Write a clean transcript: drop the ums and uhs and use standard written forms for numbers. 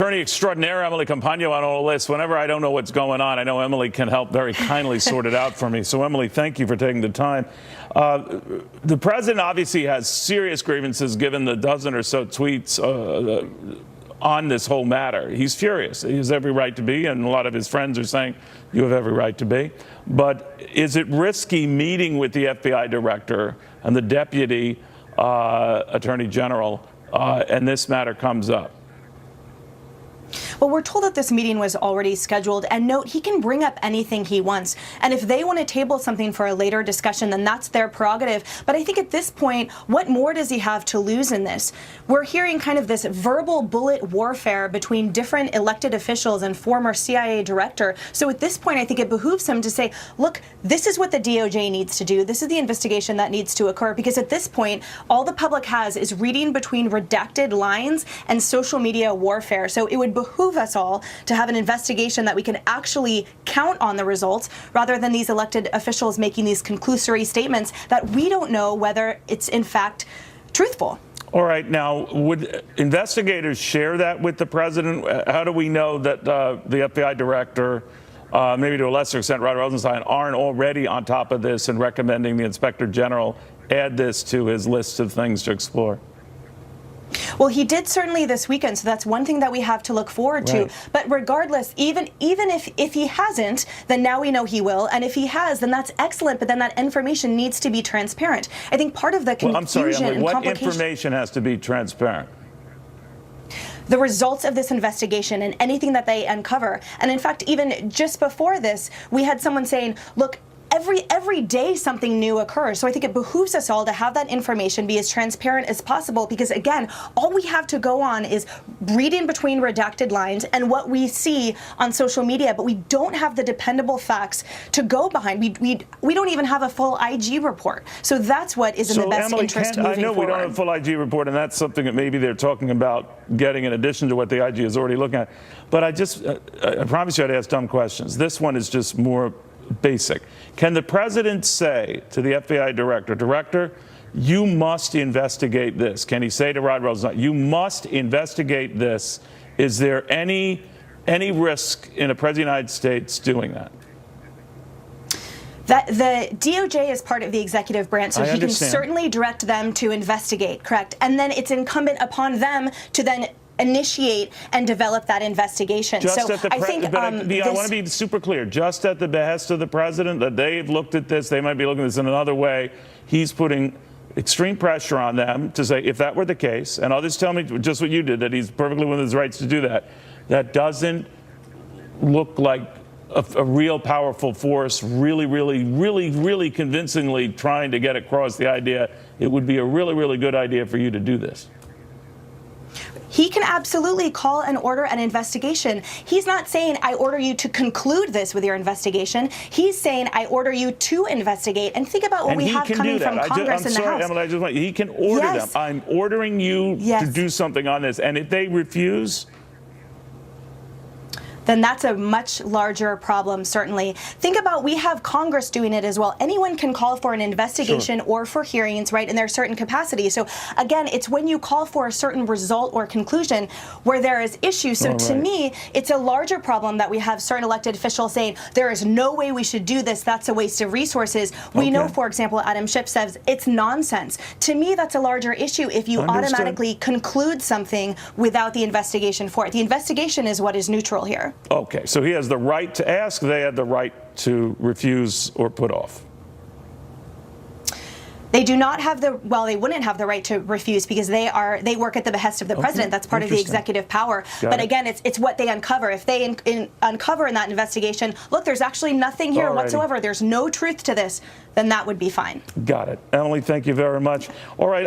Attorney extraordinaire Emily Compagno on all this. Whenever I don't know what's going on, I know Emily can help very kindly sort it out for me. So, Emily, thank you for taking the time. The president obviously has serious grievances given the dozen or so tweets on this whole matter. He's furious. He has every right to be, and a lot of his friends are saying you have every right to be. But is it risky meeting with the FBI director and the deputy attorney general and this matter comes up? Well, we're told that this meeting was already scheduled, and note, he can bring up anything he wants. And if they want to table something for a later discussion, then that's their prerogative. But I think at this point, what more does he have to lose in this? We're hearing kind of this verbal bullet warfare between different elected officials and former CIA director. So at this point, I think it behooves him to say, look, this is what the DOJ needs to do. This is the investigation that needs to occur. Because at this point, all the public has is reading between redacted lines and social media warfare. So it would behoove us all to have an investigation that we can actually count on the results, rather than these elected officials making these conclusory statements that we don't know whether it's in fact truthful. All right. Now, would investigators share that with the president? How do we know that the FBI director, maybe to a lesser extent Rod Rosenstein, aren't already on top of this and recommending the inspector general add this to his list of things to explore? Well, he did certainly this weekend, so that's one thing that we have to look forward to. But regardless, even if he hasn't, then now we know he will. And if he has, then that's excellent. But then that information needs to be transparent. I think part of the confusion I'm sorry, Emily, and what complication. information has to be transparent? The results of this investigation and anything that they uncover. And in fact, even just before this, we had someone saying, look, every day something new occurs. So I think it behooves us all to have that information be as transparent as possible, because again, all we have to go on is reading between redacted lines and what we see on social media, but we don't have the dependable facts to go behind. We don't even have a full IG report. So that's what is in the best interest moving forward. I know we don't have a full IG report, and that's something that maybe they're talking about getting in addition to what the IG is already looking at. But I promise you I'd ask dumb questions. This one is just more basic. Can the president say to the FBI director, you must investigate this? Can he say to Rod Rosenstein, you must investigate this? Is there any risk in a president of the United States doing that? That the DOJ is part of the executive branch, so he can understand. Certainly direct them to investigate, correct? And then it's incumbent upon them to then initiate and develop that investigation. I want to be super clear. Just at the behest of the president, that they've looked at this, they might be looking at this in another way. He's putting extreme pressure on them to say, if that were the case, and others tell me just what you did, that he's perfectly within his rights to do that, that doesn't look like a real powerful force, really convincingly trying to get across the idea it would be a really good idea for you to do this. He can absolutely call and order an investigation. He's not saying, I order you to conclude this with your investigation. He's saying, I order you to investigate. And think about what we have coming from Congress and the House. Emily, he can order them. I'm ordering you to do something on this. And if they refuse, then that's a much larger problem, certainly. Think about, we have Congress doing it as well. Anyone can call for an investigation or for hearings, right, in their certain capacity. So again, it's when you call for a certain result or conclusion where there is issues. So to me, it's a larger problem that we have certain elected officials saying, there is no way we should do this, that's a waste of resources. We know, for example, Adam Schiff says it's nonsense. To me, that's a larger issue if you automatically conclude something without the investigation for it. The investigation is what is neutral here. Okay, so he has the right to ask, they have the right to refuse or put off. They do not have the, well, they wouldn't have the right to refuse because they work at the behest of the president. That's part of the executive power. But again, it's what they uncover. If they uncover in that investigation, look, there's actually nothing here whatsoever, there's no truth to this, then that would be fine. Got it. Emily, thank you very much. All right.